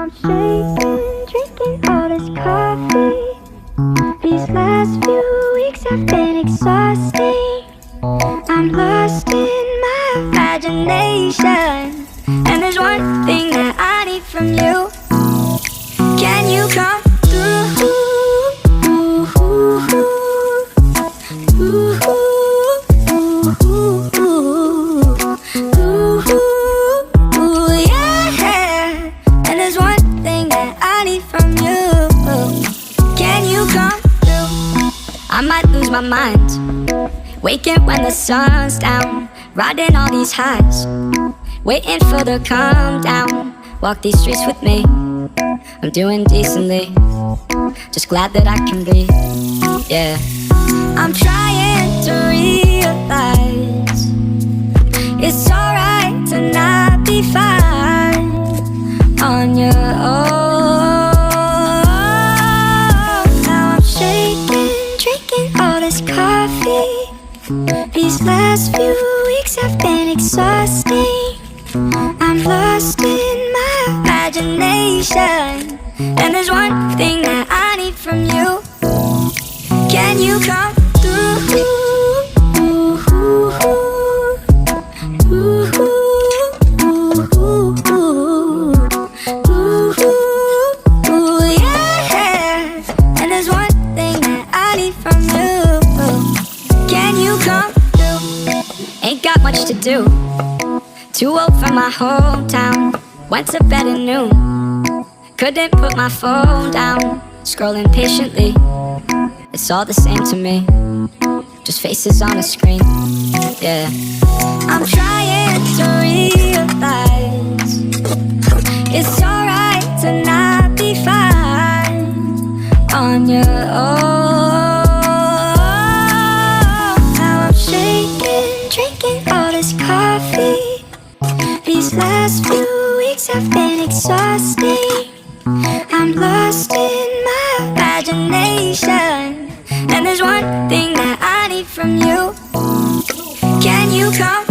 I'm shaking, drinking all this coffee. These last few weeks have been exhausting. I'm lost in my imagination, and there's one thing that I need from you. Can you come through? Yeah, and there's one thing that I need from you. Can you come through? I might lose my mind, waking when the sun's down, riding all these highs, waiting for the calm down. Walk these streets with me, I'm doing decently, just glad that I can breathe. Yeah, I'm trying to realize it's alright to not be fine on your own. Now I'm shaking, drinking all this coffee. These last few weeks have been exhausting. I'm lost in my imagination, and there's one thing that I need from you. Can you come through? Yeah, and there's one thing that I need from you. Can you come through? Ain't got much to do. Too old for my hometown. Went to bed at noon. Couldn't put my phone down. Scrolling patiently. It's all the same to me. Just faces on a screen. Yeah. I'm trying to realize it's alright to not be fine on your own. Now I'm shaking, drinking all this coffee. These last few weeks have been exhausting. I'm lost in my imagination, and there's one thing that I need from you. Can you come